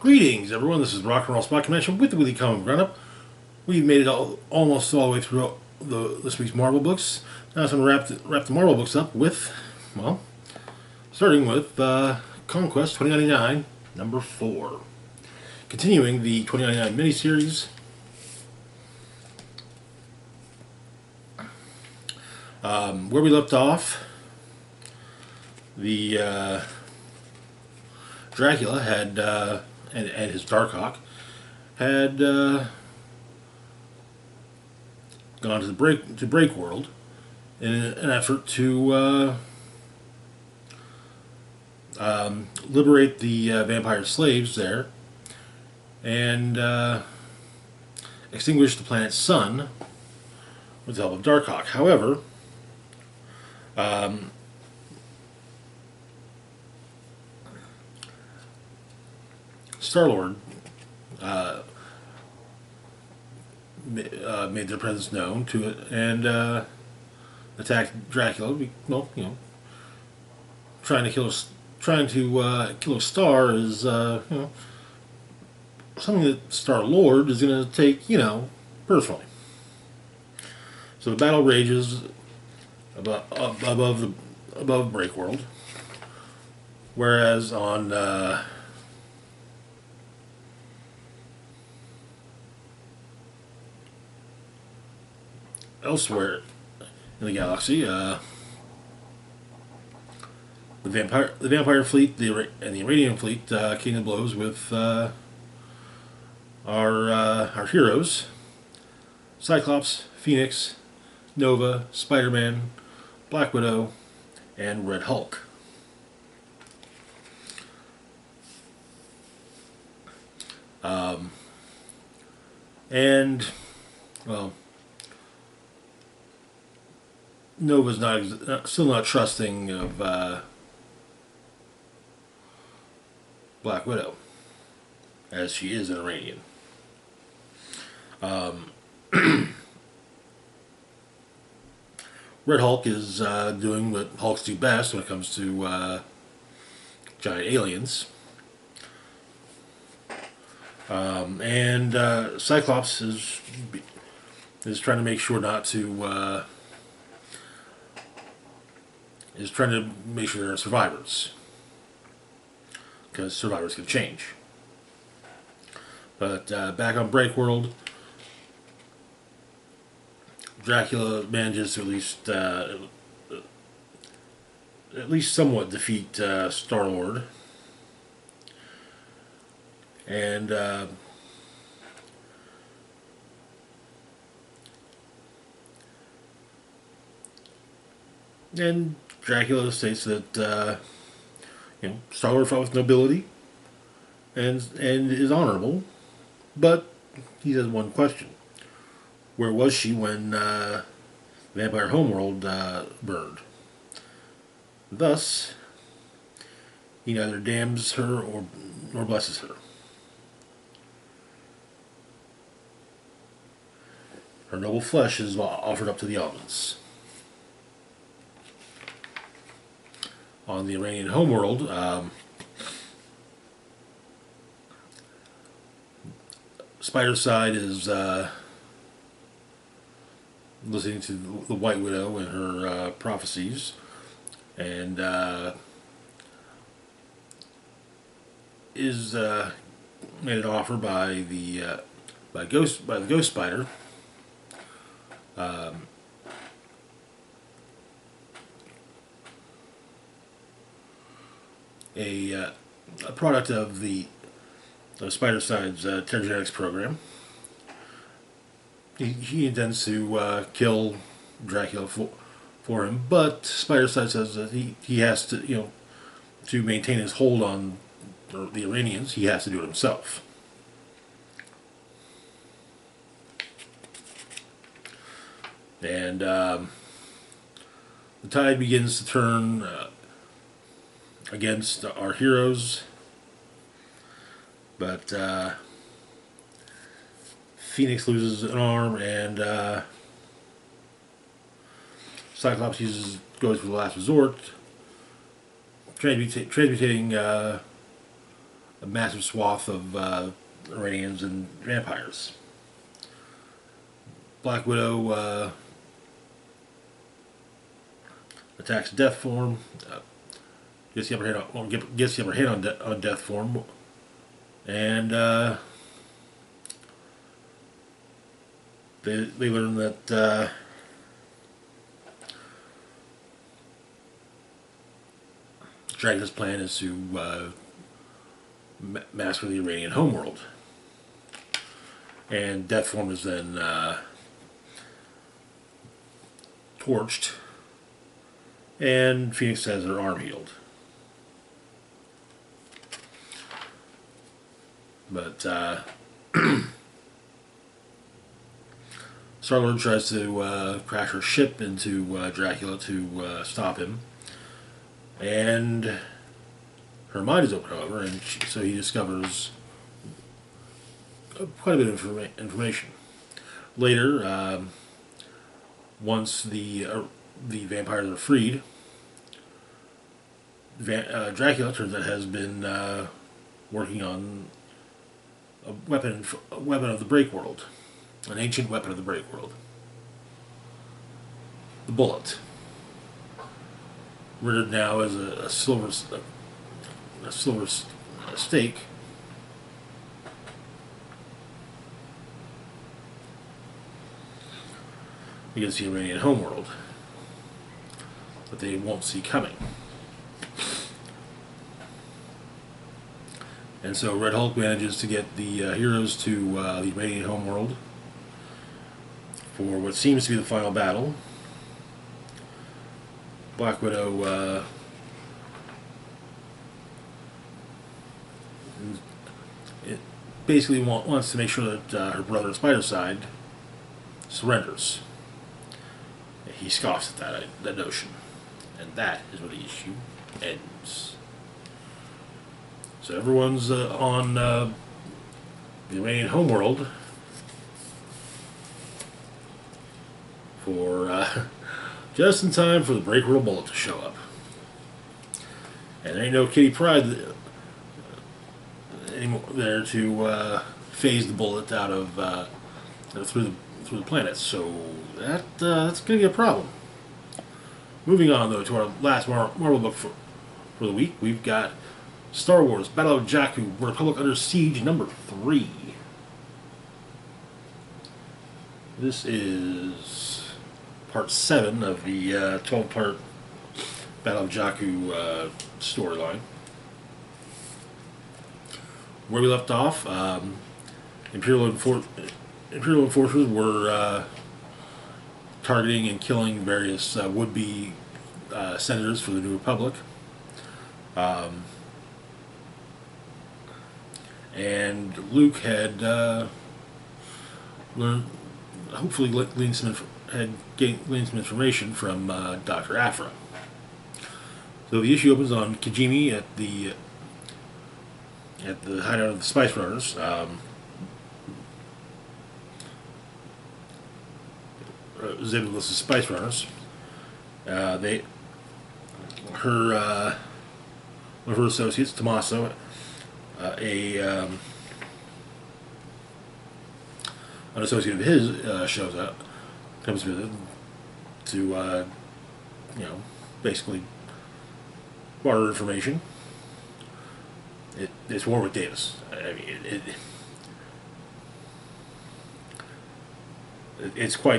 Greetings, everyone. This is Rock and Roll Spot Convention with the Weekly Comic Roundup. We've made it almost all the way through this week's Marvel books. Now it's going to wrap the Marvel books up with, well, starting with Conquest 2099, number 4. Continuing the 2099 miniseries. Where we left off, the Dracula had and his Darkhawk had gone to the break world in an effort to liberate the vampire slaves there and extinguish the planet's sun with the help of Darkhawk. However, Star-Lord made their presence known to it and attacked Dracula. Well, trying to kill a star is something that Star-Lord is going to take personally. So the battle rages above Breakworld, whereas on elsewhere in the galaxy, the vampire fleet and the Iranian fleet came to blows with our heroes: Cyclops, Phoenix, Nova, Spider-Man, Black Widow, and Red Hulk. And well, Nova's still not trusting of Black Widow, as she is an Iranian. Red Hulk is doing what Hulks do best when it comes to giant aliens. And Cyclops is trying to make sure not to there are survivors, because survivors can change. But back on Breakworld, Dracula manages to at least somewhat defeat Star-Lord, and Dracula states that Star-Lord fought with nobility and is honorable, but he has one question: where was she when Vampire Homeworld burned? Thus, he neither damns her nor blesses her. Her noble flesh is offered up to the elements. On the Iranian homeworld, Spider's side is listening to the White Widow and her prophecies, and is made an offer by the Ghost Spider. A product of the Spider-Side's Terragenetics program. He intends to kill Dracula for him, but Spider-Side says that he has to, to maintain his hold on the Iranians, he has to do it himself. And the tide begins to turn against our heroes, but Phoenix loses an arm, and Cyclops goes for the last resort, transmutating a massive swath of Iranians and vampires. Black Widow attacks Death Form, gets the upper hand on Death Form, and they learn that Dracula's plan is to massacre the Iranian homeworld, and Death Form is then torched, and Phoenix has her arm healed. But Star-Lord tries to crash her ship into Dracula to stop him, and her mind is open, however, and so he discovers quite a bit of information. Later, once the vampires are freed, Dracula turns out has been working on a weapon of the break world, an ancient weapon of the break world, the bullet, rendered now as a silver stake. Against the Iranian homeworld that they won't see coming. And so Red Hulk manages to get the heroes to the Iranian homeworld for what seems to be the final battle. Black Widow basically wants to make sure that her brother Spider-Side surrenders. He scoffs at that notion, and that is where the issue ends. So everyone's on the Iranian homeworld for just in time for the break world bullet to show up. And there ain't no Kitty Pryde anymore there to phase the bullet out of through the planets. So that's going to be a problem. Moving on, though, to our last Marvel book for the week, we've got Star Wars Battle of Jakku, Republic Under Siege #3. This is part 7 of the 12-part Battle of Jakku storyline. Where we left off, Imperial enforcers were targeting and killing various would-be senators for the New Republic. And Luke had hopefully gleaned some information from Dr. Aphra. So the issue opens on Kijimi at the hideout of the Spice Runners. Zibulus' Spice Runners. One of her associates, Tommaso, an associate of his shows up, comes visit to basically barter information. It's Warwick Davis. I mean, it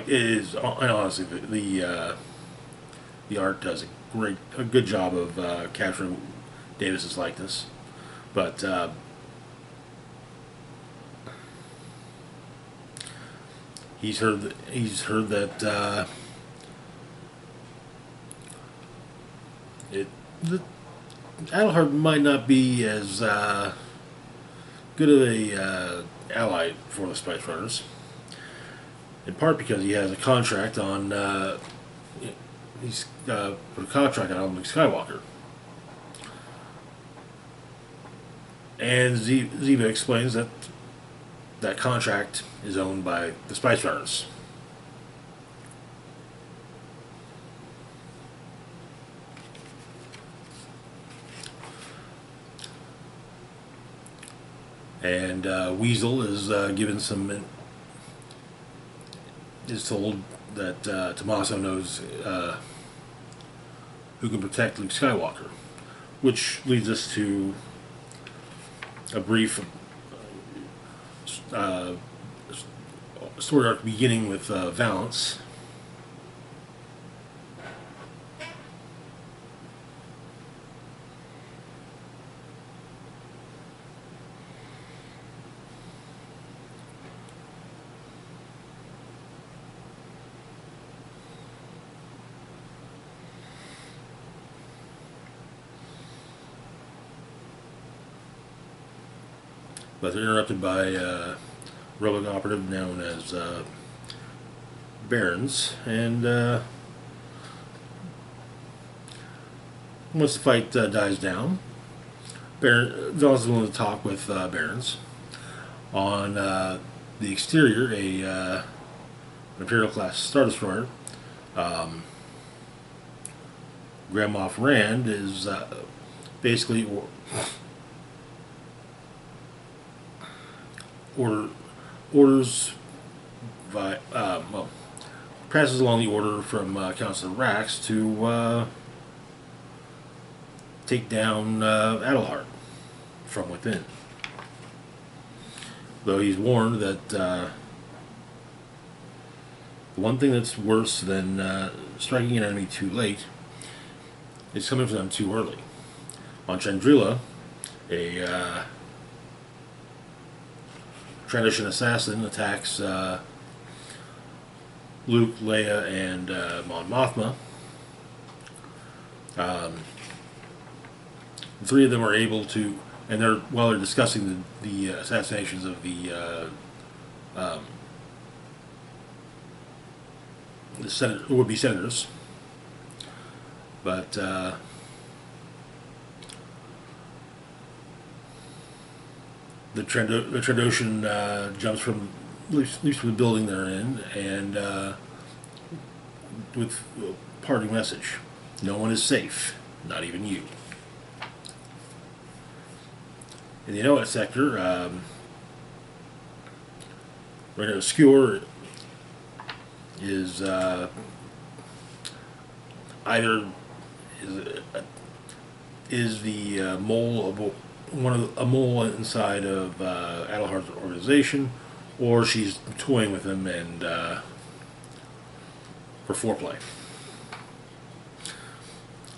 is, and honestly, the art does a good job of capturing Davis's likeness, but he's heard that Adelhard might not be as good of a ally for the Spice Runners. In part because he has a contract on, he's put a contract on Luke Skywalker. And Ziva explains that that contract is owned by the Spice Runners. And Weasel is given some, is told that Tommaso knows who can protect Luke Skywalker, which leads us to a brief story arc beginning with Valance. But they're interrupted by a rogue operative known as Barons, and once the fight dies down, Valance is willing to talk with Barons. On the exterior, an Imperial-class Star Destroyer, Grand Moff Rand, is basically orders by well, passes along the order from Councilor Rax to take down Adelhart from within. Though he's warned that the one thing that's worse than striking an enemy too late is coming for them too early. On Chandrila, a Trandoshan assassin attacks Luke, Leia, and Mon Mothma. The three of them are able to, and while they're discussing the assassinations of the would-be senators, but the Trandoshan jumps from leaps from the building they're in, and with a parting message: "No one is safe, not even you." In the Innoat sector, Reno Skewer is either is the mole of a mole inside of Adelhart's organization, or she's toying with him and for foreplay.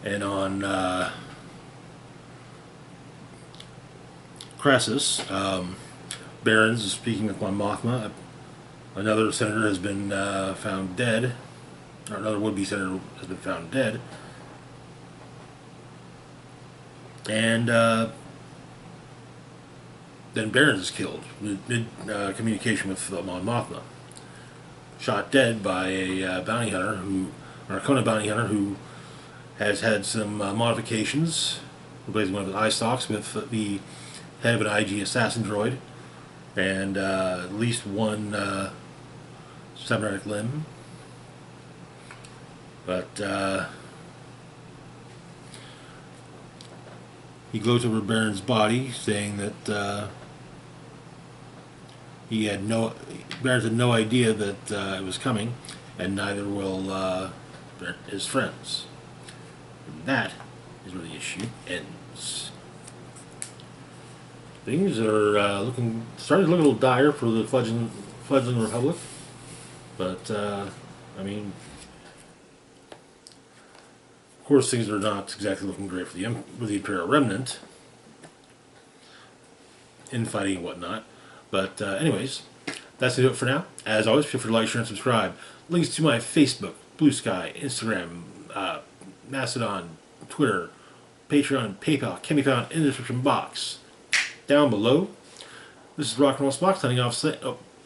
And on Crassus, Barons is speaking with Mon Mothma. Another senator has been found dead, or another would-be senator has been found dead, and then Barons is killed mid communication with Mon Mothma, shot dead by a bounty hunter or a Kona bounty hunter who has had some modifications, replacing one of his eye stalks with the head of an IG assassin droid, and at least one cybernetic limb. But he gloats over Baron's body, saying that Barons had no idea that it was coming, and neither will his friends. And that is where the issue ends. Things are starting to look a little dire for the fledgling Republic, but I mean, of course, things are not exactly looking great for the Imperial Remnant, infighting and whatnot. But anyways, that's going to do it for now. As always, feel free to like, share, and subscribe. Links to my Facebook, Blue Sky, Instagram, Mastodon, Twitter, Patreon, and PayPal can be found in the description box down below. This is Rock and Roll Spock signing off.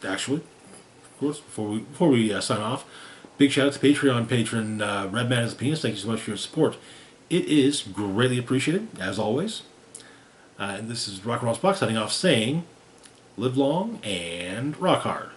Actually, of course, before we sign off, big shout out to Patreon patron Redman as a Penis. Thank you so much for your support. It is greatly appreciated, as always. And this is Rock and Roll Spock signing off, saying, live long and rock hard.